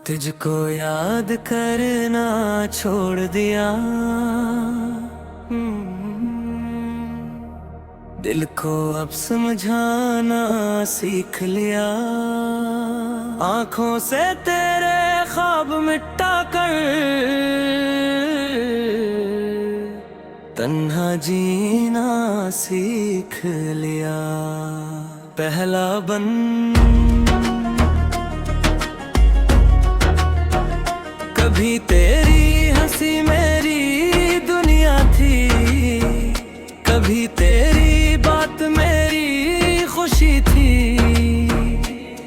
तुझको याद करना छोड़ दिया, दिल को अब समझाना सीख लिया। आंखों से तेरे ख्वाब मिटा कर तन्हा जीना सीख लिया। पहला बन कभी तेरी हंसी मेरी दुनिया थी, कभी तेरी बात मेरी खुशी थी।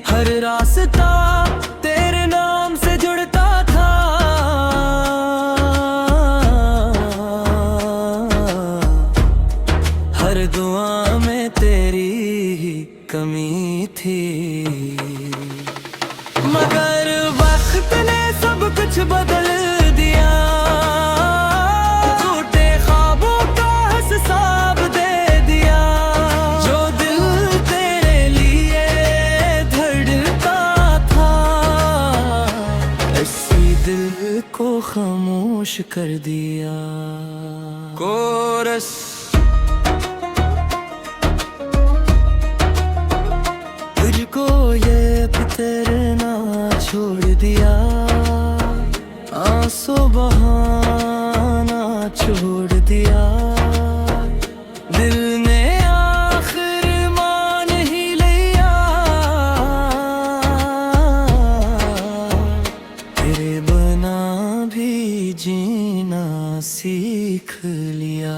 हर रास्ता तेरे नाम से जुड़ता था, हर दुआ में तेरी कमी थी। मगर वक्त ने सब कुछ बदल दिया, टूटे ख्वाबों का हिसाब दे दिया। जो दिल तेरे लिए धड़कता था, इसी दिल को खामोश कर दिया। कोरस तुझको ये फितरना छोड़ दिया, आंसू बहाना छोड़ दिया। दिल ने आखिर मान ही लिया, तेरे बना भी जीना सीख लिया।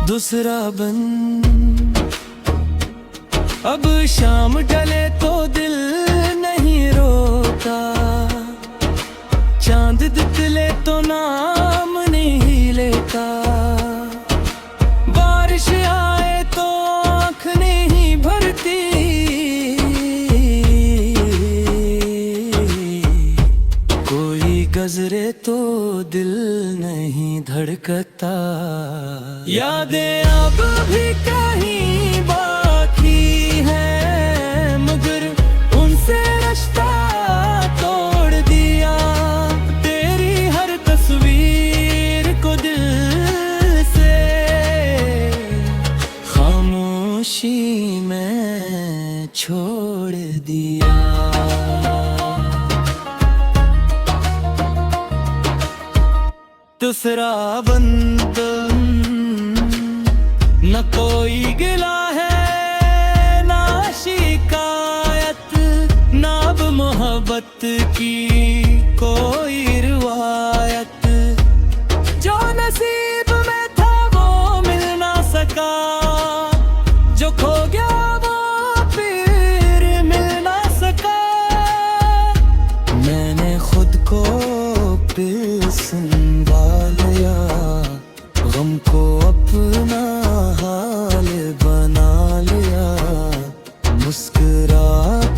दूसरा बन अब शाम ढले तो दिल नहीं रोता, चांद दिखले तो नाम नहीं लेता। बारिश आए तो आँख नहीं भरती, कोई गजरे तो दिल नहीं धड़कता। यादें अब भी कहीं बाकी है, मगर उनसे रिश्ता तोड़ दिया। तेरी हर तस्वीर को दिल से खामोशी में छोड़ दिया। दूसरा बंद न कोई गिला है ना शिकायत, ना अब मोहब्बत की कोई रिवायत। जो नसीब में था वो मिल ना सका, जो खो गया वो फिर मिल ना सका। मैंने खुद को फिर संभाला, गम को अपना हाल बना लिया। मुस्कुरा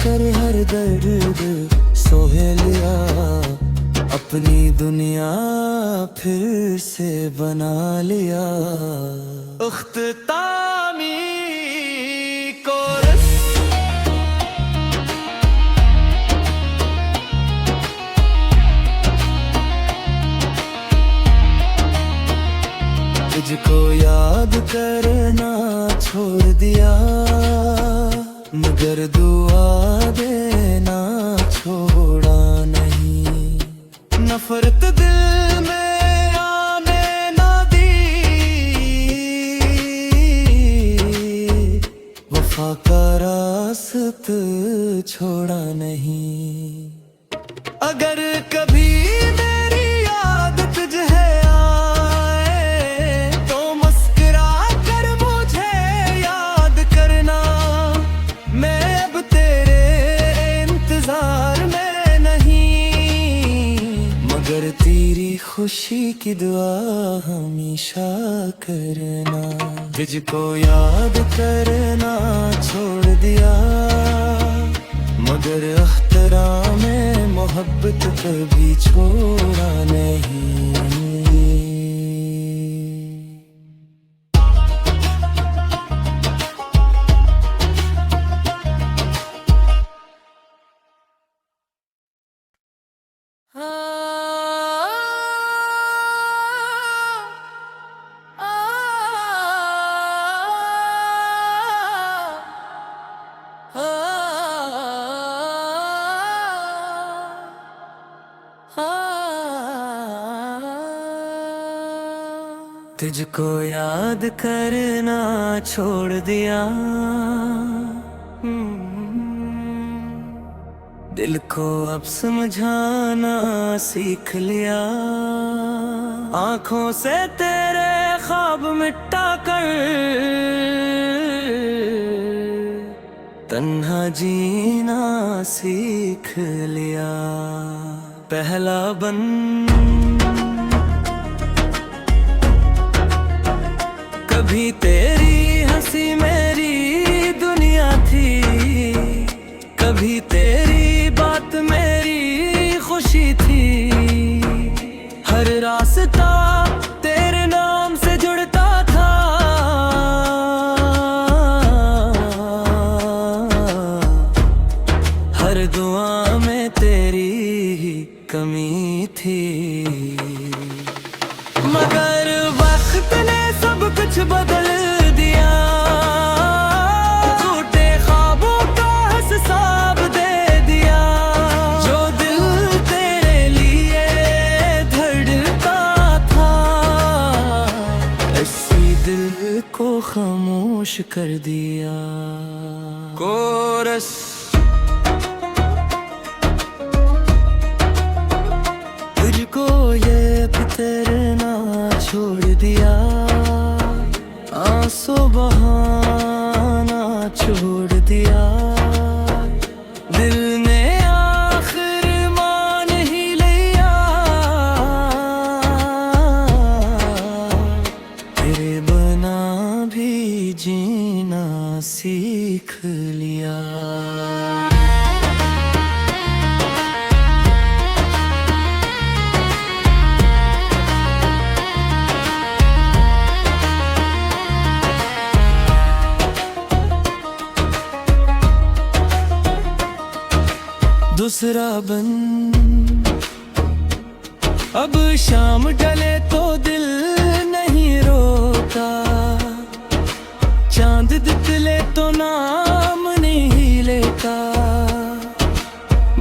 कर हर दर्द सोह लिया, अपनी दुनिया फिर से बना लिया। उख्तामी कोरस तुझको याद करना छोड़ दिया, मगर दुआ देना छोड़ा नहीं। नफरत दिल में आने ना दी, वफा का रास्ता छोड़ा नहीं। अगर कभी मेरी याद तुझे खुशी की दुआ हमेशा करना। तुझको याद करना छोड़ दिया, मगर अख्तरा में मोहब्बत कभी छोड़ा नहीं। तुझको याद करना छोड़ दिया, दिल को अब समझाना सीख लिया। आंखों से तेरे ख्वाब मिटा कर तन्हा जीना सीख लिया। पहला कभी तेरी हंसी मेरी दुनिया थी, कभी तेरी बात मेरी खुशी थी। हर रास्ता तेरे नाम से जुड़ता था, हर दुआ में तेरी कमी थी। मगर वक्त ने सब कुछ बदल दिया, झूठे ख्वाबों का हिसाब दे दिया। जो दिल तेरे लिए धड़कता था, इसी दिल को खामोश कर दिया। कोरस तुझको ये फितरना छोड़ दिया, आंसू बहाना छोड़ दिया। दिल ने आखिर मान ही लिया, तेरे बना भी जीना सीख लिया। दूसरा अब शाम ढले तो दिल नहीं रोता, चांद दिखले तो नाम नहीं लेता।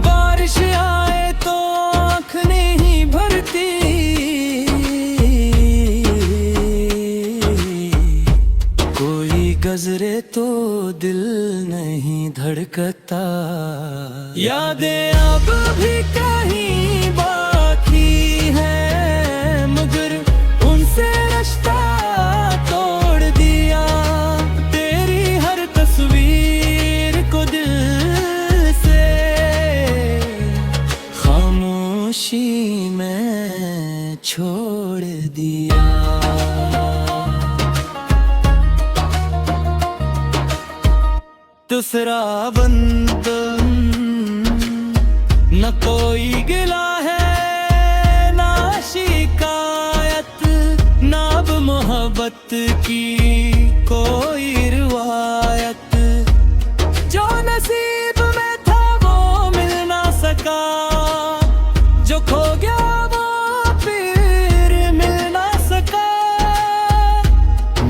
बारिश आए तो आँख नहीं भरती, कोई गजरे तो दिल नहीं धड़कता। यादें अब भी कहीं बाकी है, मगर उनसे रिश्ता तोड़ दिया। तेरी हर तस्वीर को दिल से खामोशी में छोड़ दिया। दूसरा न कोई गिला है ना शिकायत, ना अब मोहब्बत की कोई रिवायत। जो नसीब में था वो मिल ना सका, जो खो गया वो फिर मिल ना सका।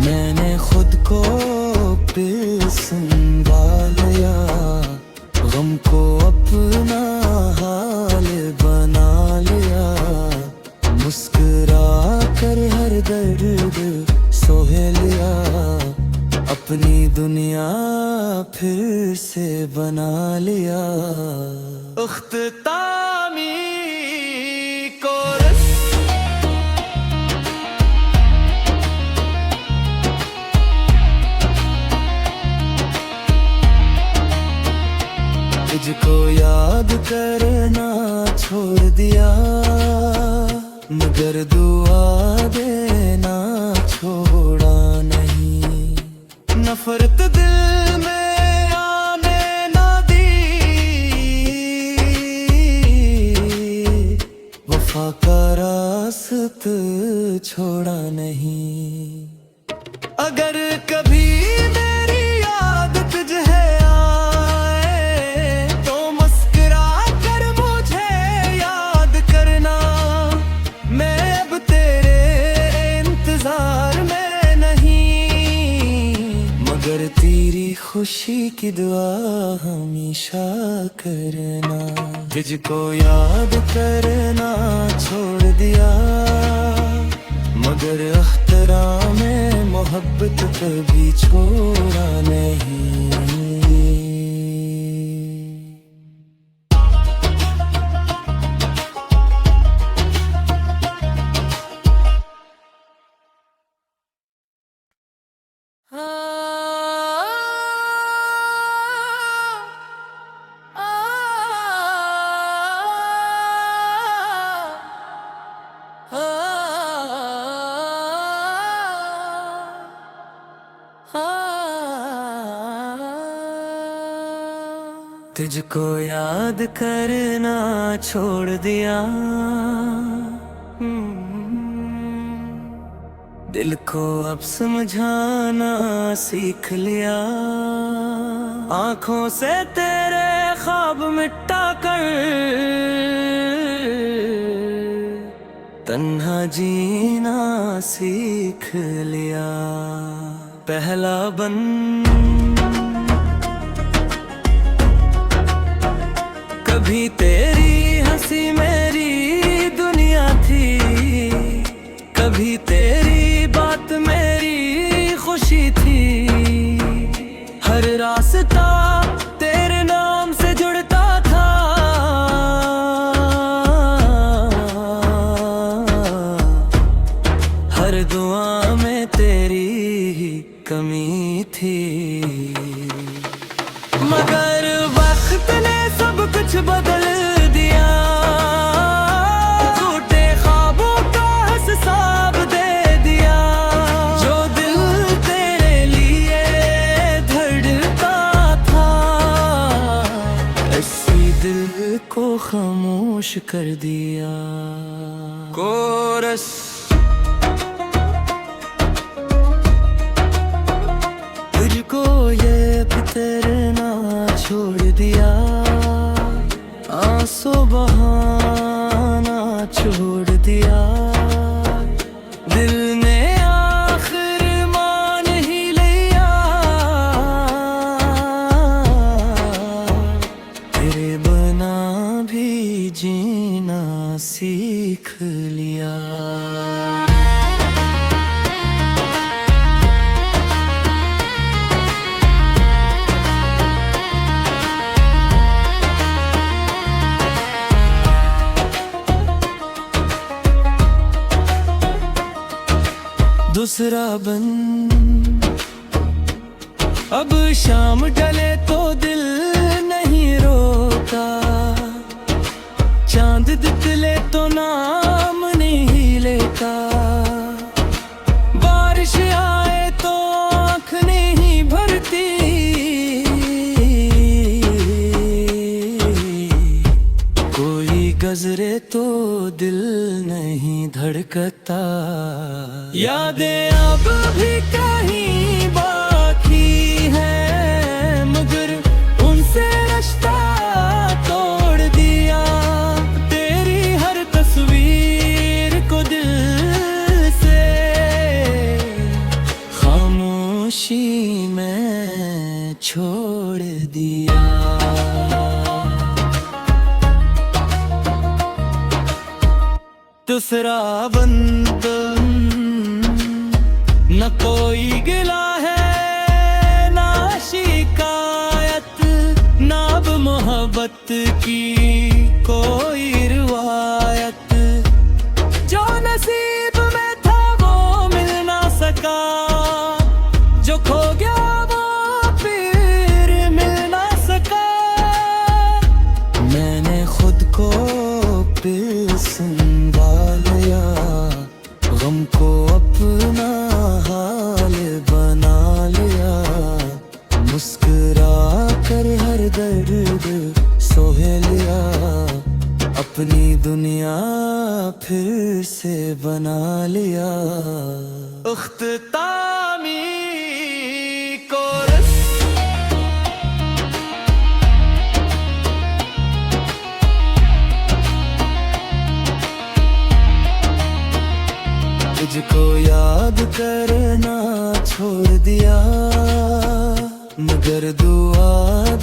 मैंने खुद को फिर संभाला, गम को अपना हाल बना लिया। मुस्कुरा कर हर दर्द सोह लिया, अपनी दुनिया फिर से बना लिया। उख्तामी कोरस तुझको याद करना छोड़ दिया, मगर दुआ देना छोड़ा नहीं। नफरत दिल में आने ना दी, वफा का रास्त छोड़ा नहीं। अगर कभी मेरी याद तुझे आए तो मुस्कुरा कर मुझे याद करना। मैं अब तेरे इंतजार में नहीं, मगर तेरी खुशी की दुआ हमेशा करना। तुझको याद करना छोड़ दिया, मगर एहतराम में मोहब्बत कभी छोड़ा नहीं। तुझको याद करना छोड़ दिया, दिल को अब समझाना सीख लिया। आंखों से तेरे ख्वाब मिटा कर तन्हा जीना सीख लिया। पहला कभी तेरी हंसी मेरी दुनिया थी, कभी तेरी बात मेरी खुशी थी। हर रास्ता तेरे नाम से जुड़ता था, हर दुआ में तेरी कमी थी। मगर वक्त ने सब कुछ बदल दिया, टूटे ख्वाबों का हिसाब दे दिया। जो दिल तेरे लिए धड़कता था, इसी दिल को खामोश कर दिया। कोरस तुझको ये फितरना छोड़ दिया, आंसू बहाना छोड़ दिया। दिल ने आखिर मान ही लिया, तेरे बना भी जीना सीख लिया। दूसरा अब शाम ढले तो दिल नहीं रोता, चांद दिखले तो नाम नहीं लेता। बारिश आए तो आँख नहीं भरती, कोई गजरे तो दिल नहीं धड़कता। यादें अब भी कहीं बाकी है, मगर उनसे रास्ता तोड़ दिया। तेरी हर तस्वीर को दिल से खामोशी में छोड़ दिया। दूसरा न कोई गिला है ना शिकायत, ना अब मोहब्बत की कोई रिवायत। जो नसीब में था वो मिल ना सका, जो खो गया वो फिर मिल ना सका। मैंने खुद को फिर संभाल लिया। अपनी दुनिया फिर से बना लिया। उख्तामी कोरस। तुझको याद करना छोड़ दिया, मगर दुआ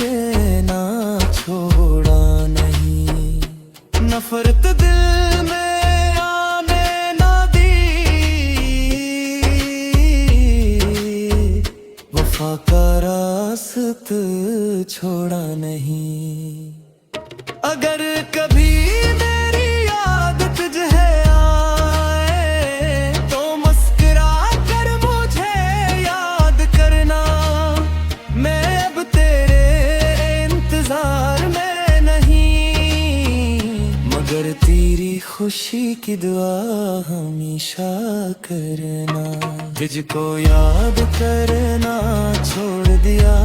देना छोड़ा नहीं। नफरत दिल में आने ना दी, वफा का रास्ता छोड़ा नहीं। अगर कभी मेरी याद तुझे आए तो मुस्कुरा कर मुझे याद करना। मैं अब तेरे इंतजार में नहीं, मगर तेरी खुशी की दुआ हमेशा करना। तुझको याद करना छोड़ दिया,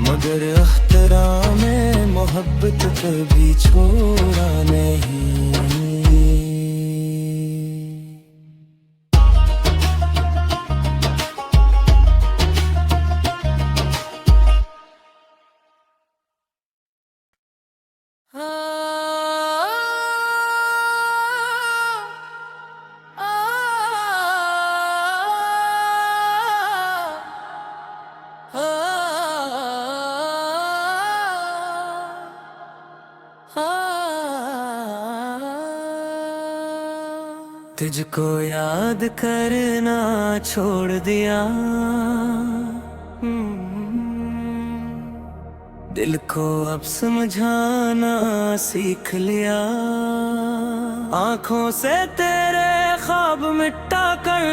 मगर एहतराम में मोहब्बत कभी छोड़ा नहीं। तुझको याद करना छोड़ दिया, दिल को अब समझाना सीख लिया। आंखों से तेरे ख्वाब मिटा कर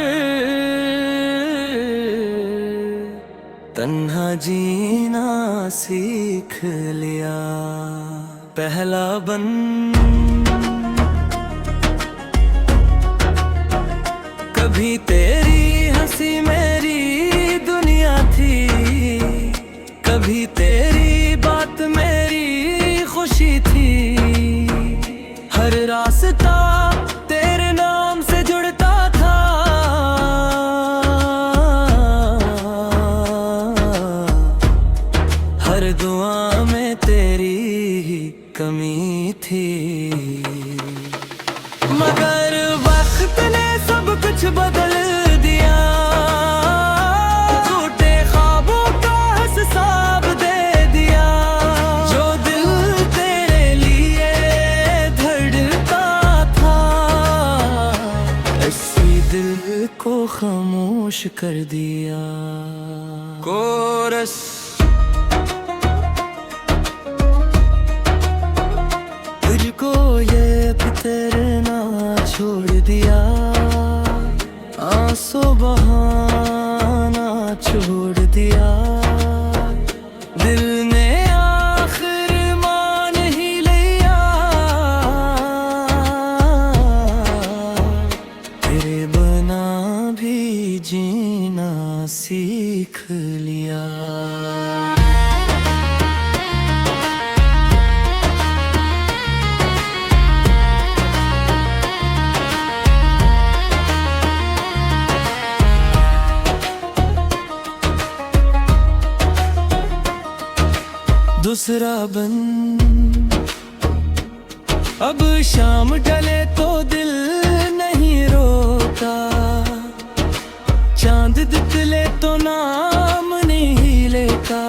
तन्हा जीना सीख लिया। पहला कभी तेरी हंसी मेरी दुनिया थी, कभी तेरी बात मेरी खुशी थी। हर रास्ता तेरे नाम से जुड़ता था, हर दुआ में तेरी ही कमी थी। मगर वक्त ने सब कुछ बदल दिया, झूठे ख्वाबों का हिसाब दे दिया। जो दिल तेरे लिए धड़का था, इसी दिल को खामोश कर दिया। कोरस। तुझको ये बितरना छोड़ दिया, आंसू बहाना छोड़ दिया। दिल ने आखिर मान ही लिया, तेरे बिना भी जीना सीख लिया। दूसरा अब शाम ढले तो दिल नहीं रोता, चांद दिखले तो नाम नहीं लेता।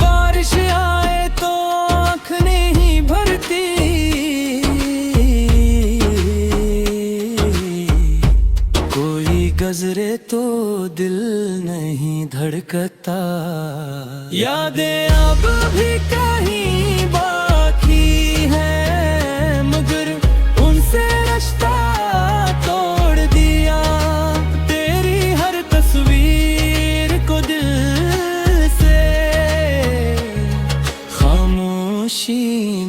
बारिश आए तो आँख नहीं भरती, कोई गजरे तो दिल नहीं धड़कता। यादें अब भी कहीं बाकी हैं, मगर उनसे रिश्ता तोड़ दिया। तेरी हर तस्वीर को दिल से खामोशी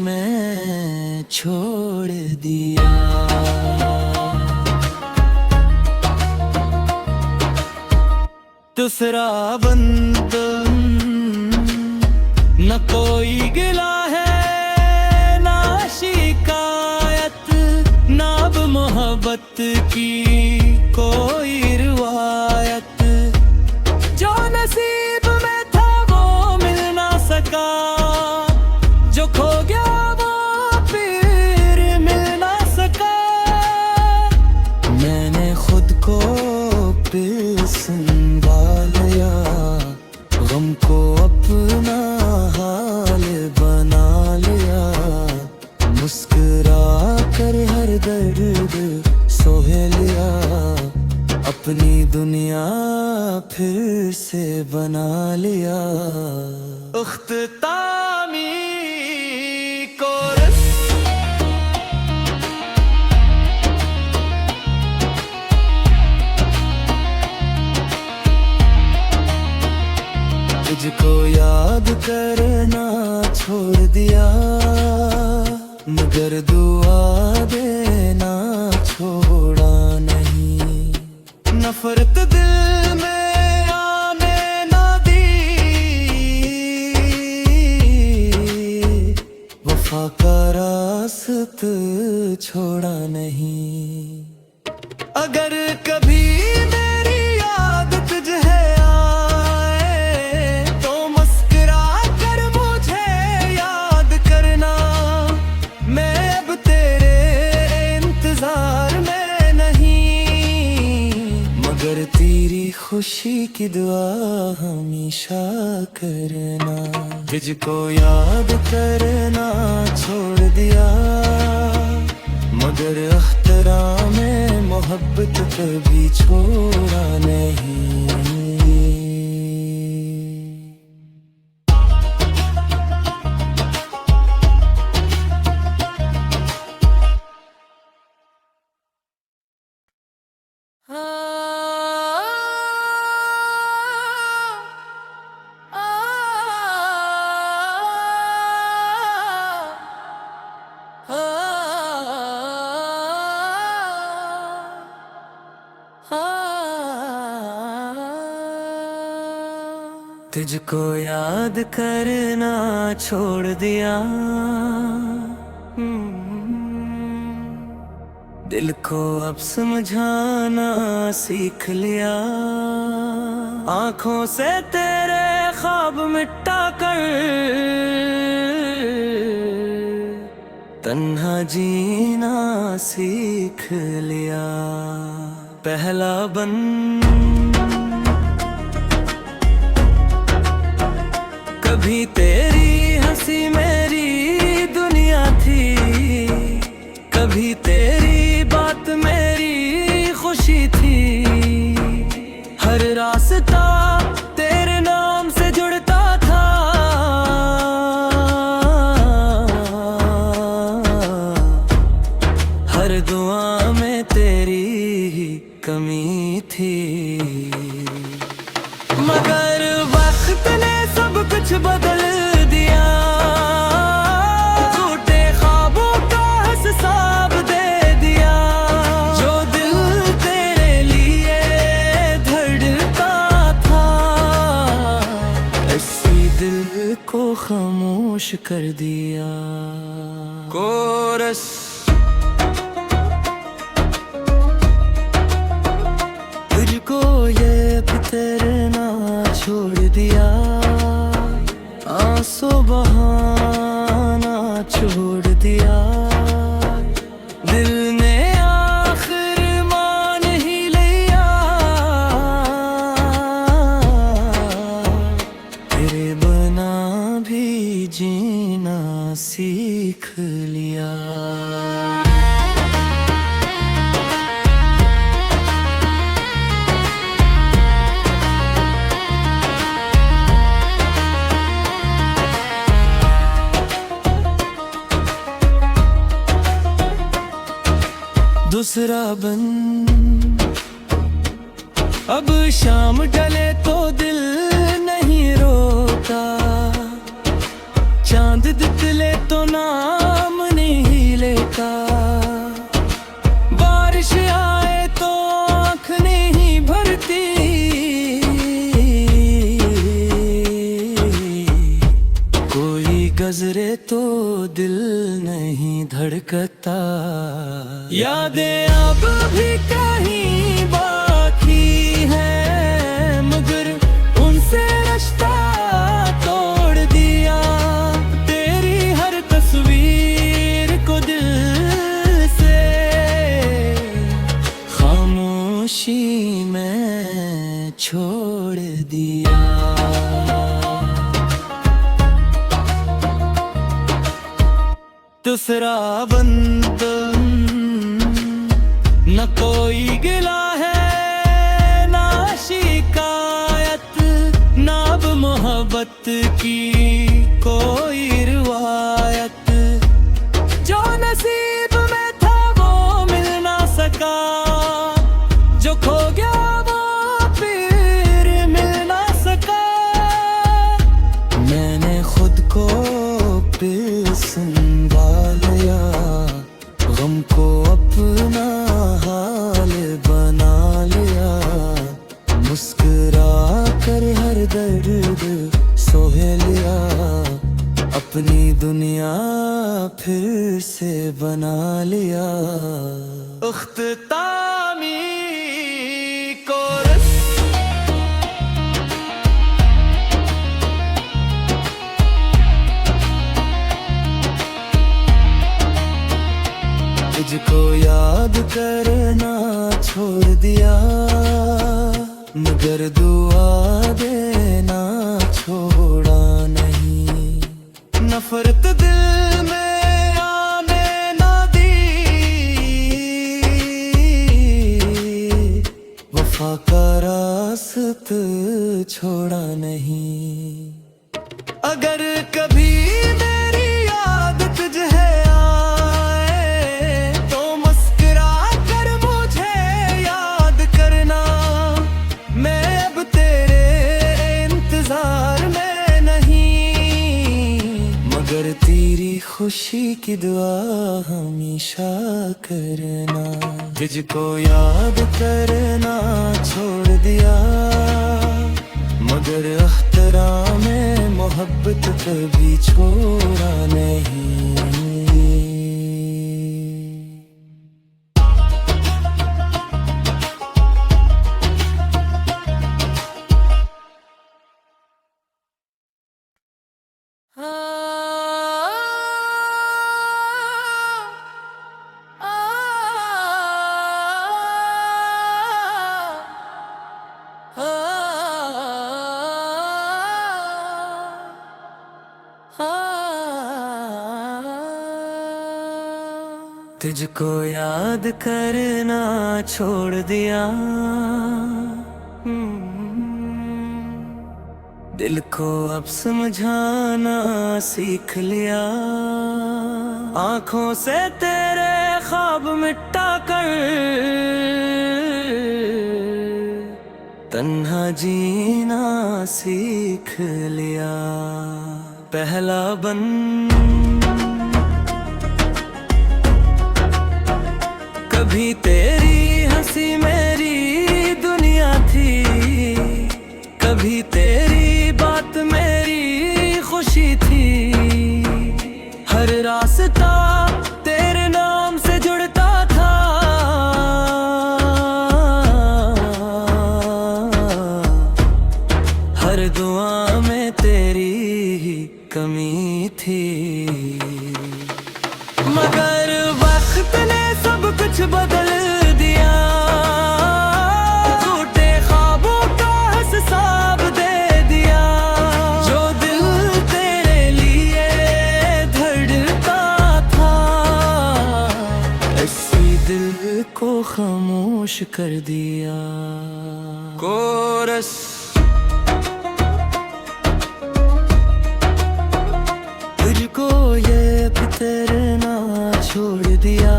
में छोड़ दिया। दूसरा बंद न कोई गिला है, की कोई रिवायत, जो नसीब में था वो मिल ना सका, जो खो गया वो फिर मिल ना सका। मैंने खुद को फिर संभाला, गम को अपना हाल बना लिया, मुस्कुरा कर हर दर्द सोह लिया, अपनी दुनिया फिर से बना लिया। उख्तामी कोरस। तुझको याद करना छोड़ दिया, मगर दुआ देना छोड़ा नहीं। नफरत दिल में आने ना दी, वफा का रास्ता छोड़ा नहीं। अगर कभी मेरी याद तुझे आए तो मुस्कुरा कर मुझे याद करना। मैं अब तेरे इंतजार में नहीं, मगर तेरी खुशी की दुआ हमेशा करना। तुझको याद करना छोड़ दिया, मगर अख्तराम में मोहब्बत कभी छोड़ा नहीं। तुझको याद करना छोड़ दिया, दिल को अब समझाना सीख लिया। आँखों से तेरे ख्वाब मिटा कर तन्हा जीना सीख लिया। पहला कभी तेरी हंसी मेरी दुनिया थी, कभी तेरी बात मेरी खुशी थी। हर रास्ता तेरे नाम से जुड़ता था, हर दुआ में तेरी कमी थी। मगर वक्त ने सब कुछ बदल दिया, झूठे ख्वाबों का हिसाब दे दिया। जो दिल तेरे लिए धड़कता था, इसी दिल को खामोश कर दिया। कोरस। तुझको ये फितरना छोड़ दिया, आंसू बहाना छोड़ दिया। दिल ने आखिर मान ही लिया, तेरे बिना भी जीना सीख लिया। दूसरा अब शाम ढले तो दिल नहीं रोता, चांद दिखले तो नाम नहीं लेता। बारिश आए तो आँख नहीं भरती, कोई गजरे तो दिल नहीं धड़कता। यादें अब भी दिया। दूसरा बंद न कोई गिला है ना शिकायत, ना अब मोहब्बत की कोई रिवायत। जो नसीब में था वो मिल ना सका, जो खो गया वो फिर मिल ना सका। मैंने खुद को फिर संभाला, गम को अपना हाल बना लिया। मुस्कुरा कर हर दर्द सोह लिया, अपनी दुनिया फिर से बना लिया। उख्तामी कोरस तुझको याद करना छोड़ दिया, मगर दुआ देना छोड़ा नहीं। नफरत दिल में आने ना दी, वफा का रास्ता छोड़ा नहीं। अगर कभी मेरी याद तुझे आए तो मुस्कुरा कर मुझे याद करना। मैं अब तेरे इंतजार में नहीं, मगर तेरी खुशी की दुआ हमेशा करना। तुझको याद करना छोड़ दिया, मगर अख्तराम में मोहब्बत कभी छोड़ा नहीं। तुझको याद करना छोड़ दिया, दिल को अब समझाना सीख लिया। आंखों से तेरे ख्वाब मिटा कर तन्हा जीना सीख लिया। पहला कभी तेरी हंसी मेरी दुनिया थी, कभी तेरी बात मेरी खुशी थी। हर रास्ता तेरे नाम से जुड़ता था, हर दुआ में तेरी कमी थी। मगर वक्त ने सब कुछ बदल दिया, झूठे ख्वाबों का हिसाब दे दिया। जो दिल तेरे लिए धड़का था, इसी दिल को खामोश कर दिया। कोरस तुझको ये फितरना छोड़ दिया,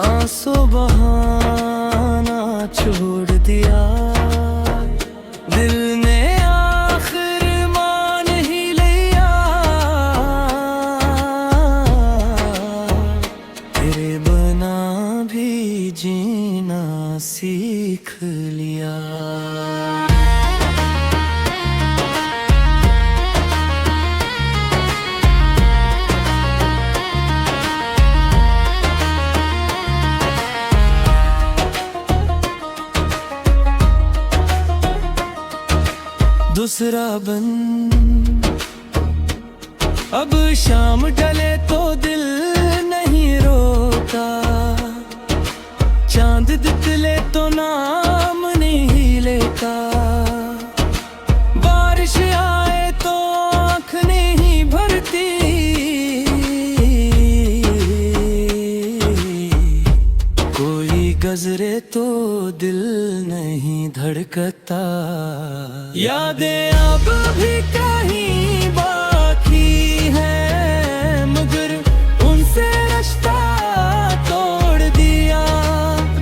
आंसू बहाना छोड़ दिया। दिल ने आखिर मान ही लिया, तेरे बना भी जीना सीख लिया। दूसरा अब शाम ढले तो दिल नहीं रोता, चांद दिखले तो नाम नहीं नहीं लेता। बारिश आए तो आँख नहीं भरती, कोई गजरे तो दिल नहीं धड़कता। यादें अब भी कहीं बाकी है, मगर उनसे रास्ता तोड़ दिया।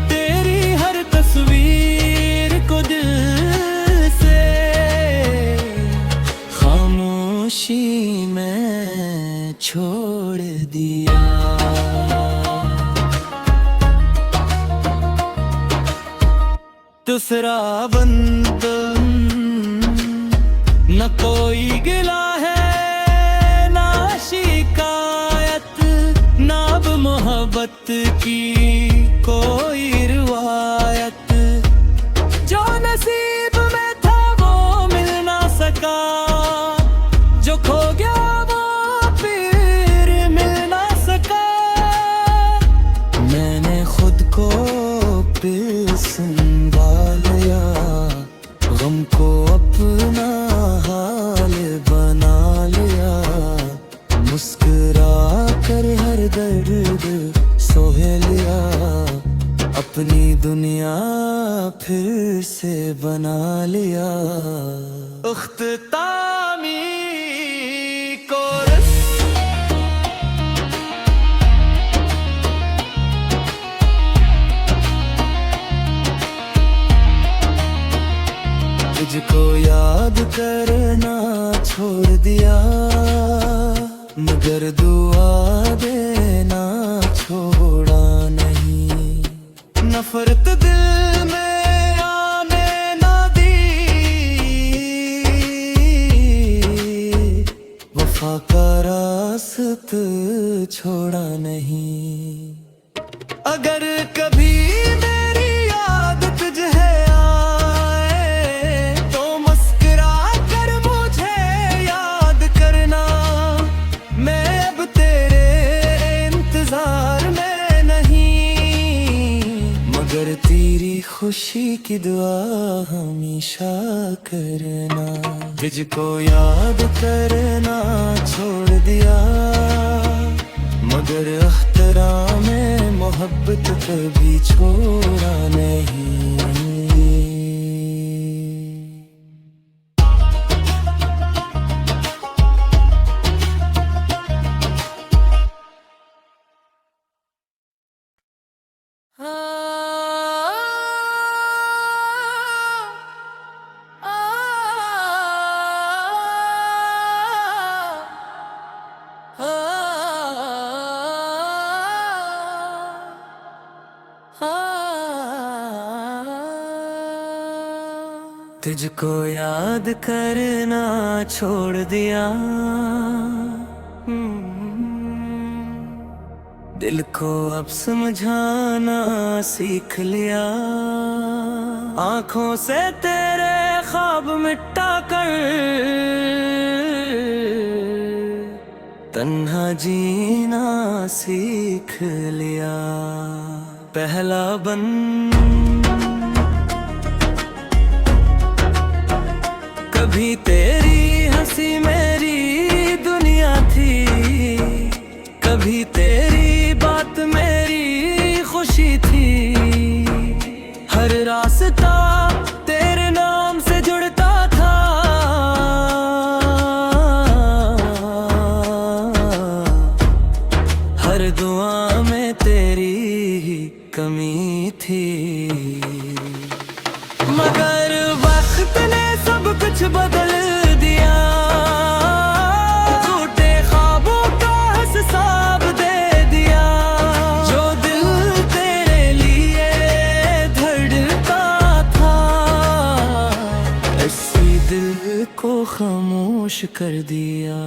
तेरी हर तस्वीर को दिल से खामोशी में छोड़ दिया। दूसरा बंधन न कोई गिला है, ना शिकायत, ना अब मोहब्बत की कोई रिवायत। जो नसीब में था वो मिल ना सका, जो खो गया वो फिर मिल ना सका। मैंने खुद को फिर संभाला, गम को अपना हाल बना लिया। मुस्कुरा कर हर दर्द सोह लिया, अपनी दुनिया फिर से बना लिया। उख्तामी कोरस तुझको याद करना छोड़ दिया, मगर दुआ देना छोड़ा नहीं। नफरत दिल में आने ना दी, वफा का रास्ता छोड़ा नहीं। अगर कभी मेरी याद तुझे खुशी की दुआ हमेशा करना। तुझको याद करना छोड़ दिया, मगर अख्तराम में मोहब्बत कभी छोड़ा नहीं। तुझको याद करना छोड़ दिया, दिल को अब समझाना सीख लिया। आँखों से तेरे ख्वाब मिटा कर तन्हा जीना सीख लिया। पहला कभी तेरी हंसी मेरी दुनिया थी, कभी तेरी बात मेरी खुशी थी। हर रास्ता तेरे नाम से जुड़ता था, हर दुआ में तेरी कमी थी। मगर वक्त ने सब कुछ बदल दिया, झूठे ख्वाबों का हिसाब दे दिया। जो दिल तेरे लिए धड़का था, इसी दिल को खामोश कर दिया।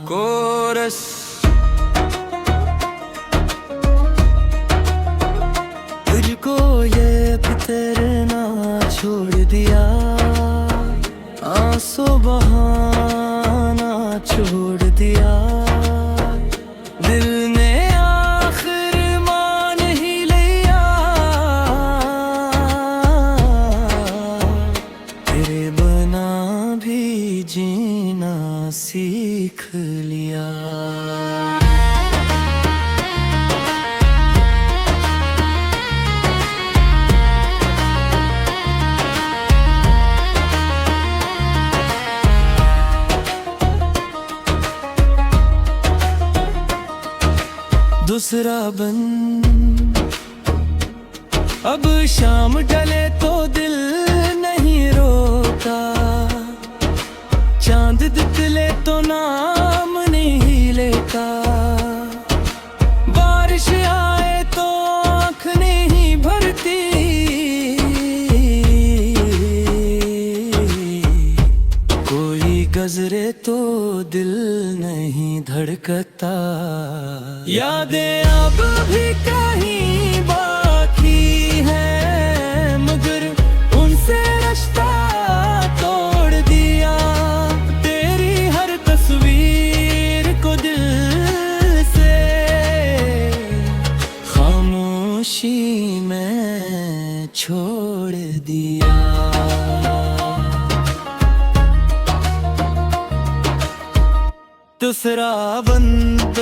कोरस तुझको ये फितरना छोड़ दिया, आंसू बहाना छोड़ दिया। दिल ने आखिर मान ही लिया, जीना सीख लिया। दूसरा बन अब शाम ढले तो दिल नहीं रोता, चांद दिखले तो नाम नहीं लेता, बारिश आए तो आँख नहीं भरती, कोई गजरे तो दिल नहीं धड़कता। यादें अब भी कहीं बाकी है, मगर उनसे रिश्ता तोड़ दिया। तेरी हर तस्वीर को दिल से खामोशी में छोड़ दिया। दूसरा बंद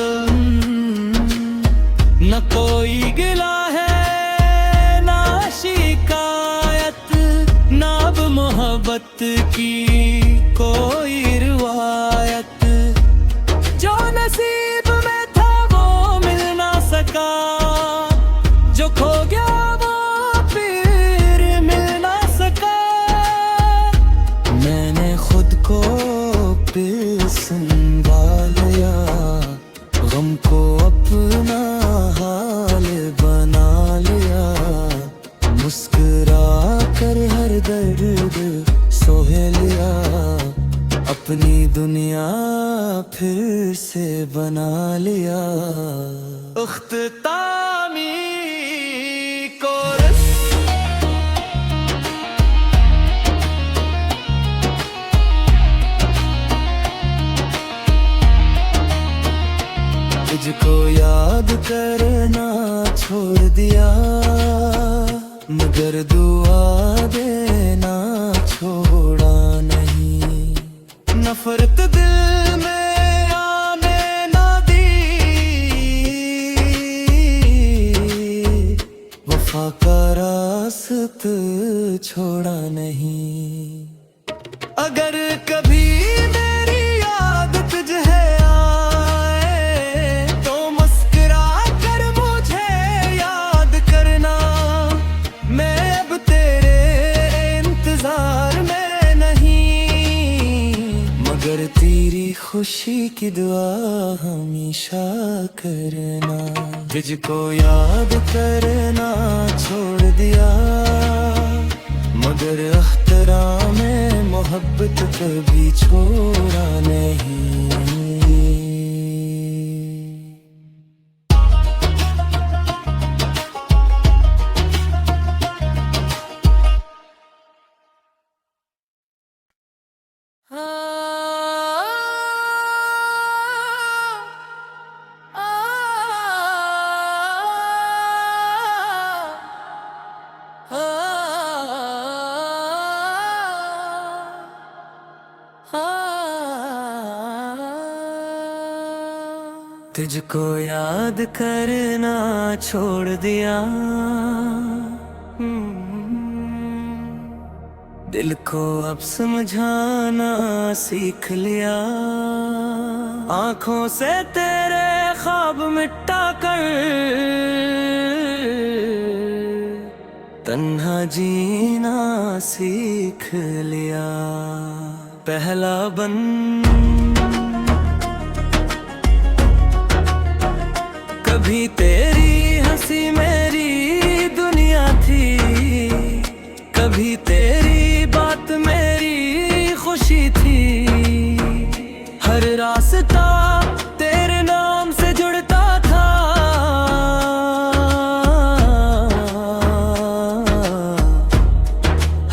न कोई गिला है ना शिकायत, ना अब मोहब्बत की कोई रिवायत। जो नसीब में था वो मिल ना सका, जो खो गया वो फिर मिल ना सका। मैंने खुद को फिर संभाला, गम को अपना हाल बना लिया, मुस्कुरा कर हर दर्द सोह लिया, अपनी दुनिया फिर से बना लिया। उख्तामी कोरस तुझको याद करना छोड़ दिया, मगर दुआ देना छोड़ा नहीं। नफरत दिल में आने ना दी, वफा का रास्ता छोड़ा नहीं। अगर कभी मेरी याद तुझे तेरी खुशी की दुआ हमेशा करना। तुझको याद करना छोड़ दिया, मगर एहतराम में मोहब्बत कभी छोड़ा नहीं। तुझको याद करना छोड़ दिया, दिल को अब समझाना सीख लिया। आँखों से तेरे ख्वाब मिटा कर तन्हा जीना सीख लिया। पहला बन कभी तेरी हंसी मेरी दुनिया थी, कभी तेरी बात मेरी खुशी थी। हर रास्ता तेरे नाम से जुड़ता था,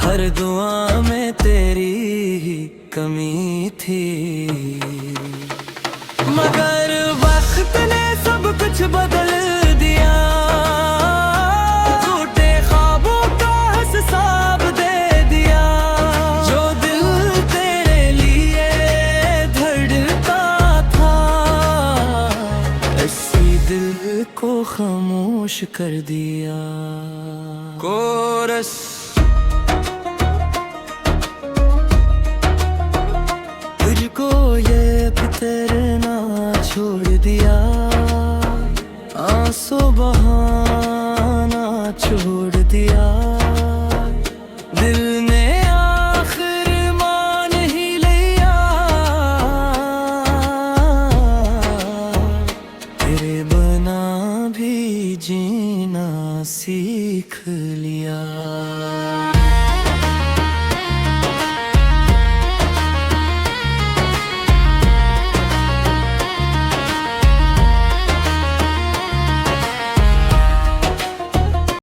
हर दुआ में तेरी कमी थी। मगर वक्त ने सब कुछ बदल दिया, झूठे ख्वाबों का हिसाब दे दिया। जो दिल तेरे लिए कर दिया। कोरस